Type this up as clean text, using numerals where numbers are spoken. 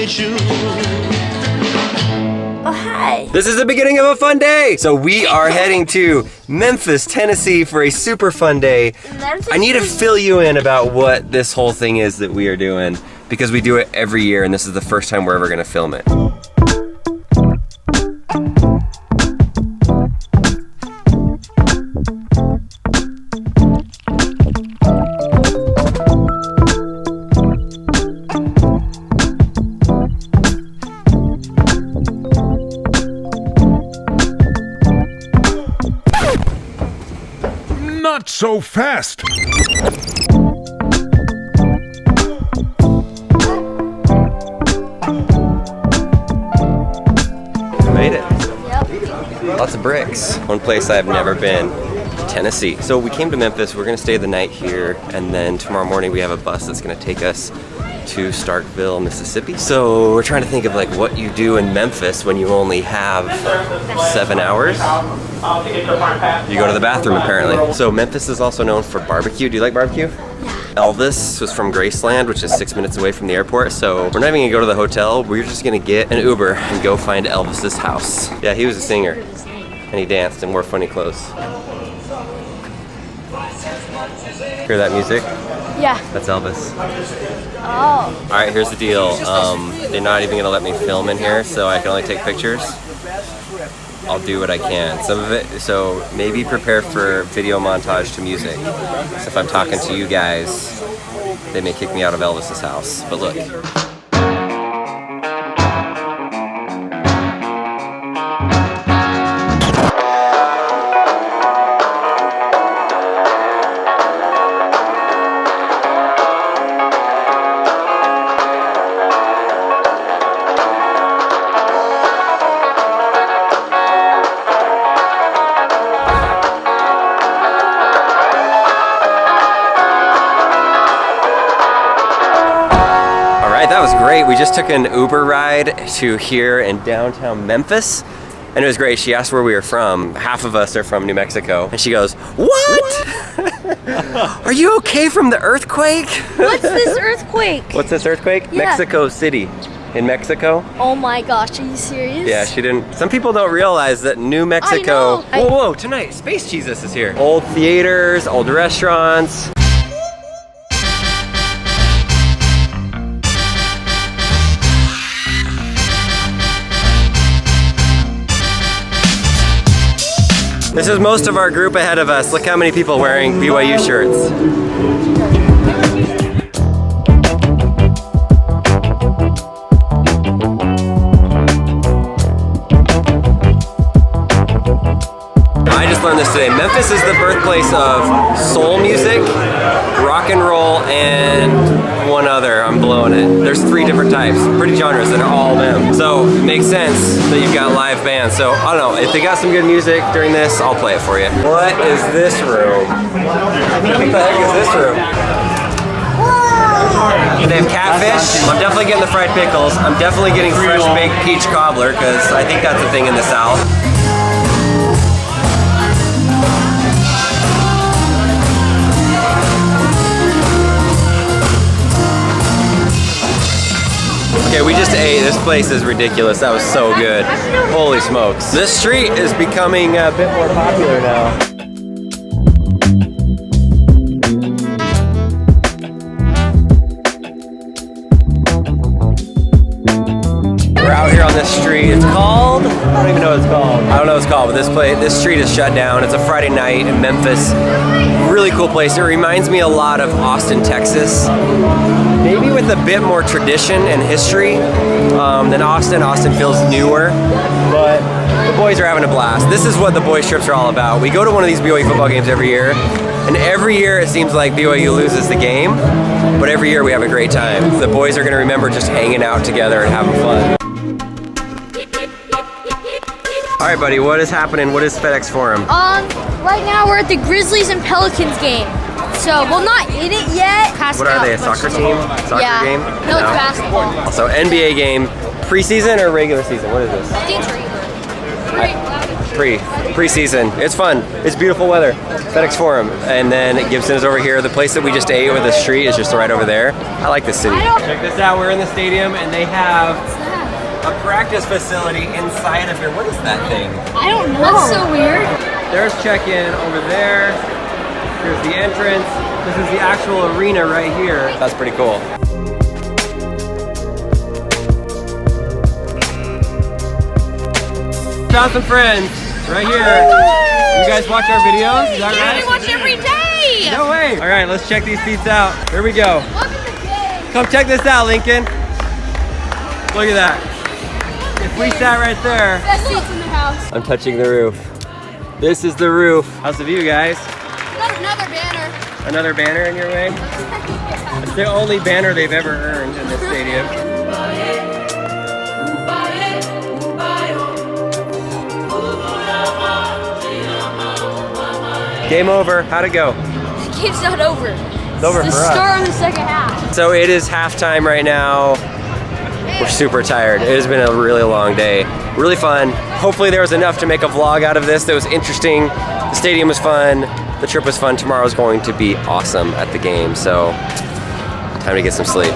you. Oh, hi. This is the beginning of a fun day. So we are heading to Memphis, Tennessee for a super fun day. I need to fill you in about what this whole thing is that we are doing because we do it every year and this is the first time we're ever gonna film it. Not so fast! Made it. Lots of bricks. One place I've never been, Tennessee. So we came to Memphis, we're gonna stay the night here, and then tomorrow morning we have a bus that's gonna take us to Starkville, Mississippi. So we're trying to think of like what you do in Memphis when you only have 7 hours. You go to the bathroom apparently. So Memphis is also known for barbecue. Do you like barbecue? Elvis was from Graceland, which is 6 minutes away from the airport, so we're not even gonna go to the hotel. We're just gonna get an Uber and go find Elvis's house. Yeah, he was a singer, and he danced and wore funny clothes. Hear that music? Yeah. That's Elvis. Oh. All right, here's the deal. They're not even gonna let me film in here, so I can only take pictures. I'll do what I can. Some of it, so maybe prepare for video montage to music. So if I'm talking to you guys, they may kick me out of Elvis's house. But look. That was great. We just took an Uber ride to here in downtown Memphis, and it was great. She asked where we were from. Half of us are from New Mexico, and she goes, "What? Are you okay from the earthquake?" What's this earthquake? What's this earthquake? Yeah. Mexico City in Mexico. Oh my gosh, are you serious? Yeah, she didn't. Some people don't realize that New Mexico. I know. Whoa, tonight, Space Jesus is here. Old theaters, old restaurants. This is most of our group ahead of us. Look how many people wearing BYU shirts. I just learned this today. Memphis is the birthplace of soul music, rock and roll, and one other. I'm blowing it. There's 3 different types, pretty genres that are all them. So it makes sense that you've got live bands. So I don't know, if they got some good music during this, I'll play it for you. What is this room? What the heck is this room? They have catfish. I'm definitely getting the fried pickles. I'm definitely getting fresh baked peach cobbler because I think that's a thing in the South. Okay, we just ate. This place is ridiculous. That was so good. Holy smokes. This street is becoming a bit more popular now. We're out here on this street. It's called, I don't even know what it's called. I don't know what it's called, but this street is shut down. It's a Friday night in Memphis. Really cool place. It reminds me a lot of Austin, Texas. Maybe with a bit more tradition and history than Austin. Austin feels newer, but the boys are having a blast. This is what the boys trips are all about. We go to one of these BYU football games every year, and every year it seems like BYU loses the game, but every year we have a great time. The boys are gonna remember just hanging out together and having fun. All right, buddy, what is happening? What is FedEx Forum? Right now we're at the Grizzlies and Pelicans game. So, well, not in it yet. What are they, a soccer team? Soccer game? No, it's basketball. So NBA game, preseason or regular season? What is this? I think it's regular. preseason. It's fun. It's beautiful weather. FedEx Forum. And then Gibson is over here. The place that we just ate with the street is just right over there. I like this city. Check this out. We're in the stadium and they have a practice facility inside of here. What is that thing? I don't know. That's so weird. There's check-in over there. Here's the entrance. This is the actual arena right here. That's pretty cool. Found some friends right here. You guys watch our videos? Is that right? We watch every day. No way. All right, let's check these seats out. Here we go. Look at the game. Come check this out, Lincoln. Look at that. If we sat right there. Best seats in the house. I'm touching the roof. This is the roof. How's the view, guys? Another banner. Another banner in your way? It's the only banner they've ever earned in this stadium. Game over. How'd it go? The game's not over. It's over for us. The start of the second half. So it is halftime right now. We're super tired. It has been a really long day. Really fun. Hopefully there was enough to make a vlog out of this that was interesting. The stadium was fun. The trip was fun. Tomorrow's going to be awesome at the game. So time to get some sleep.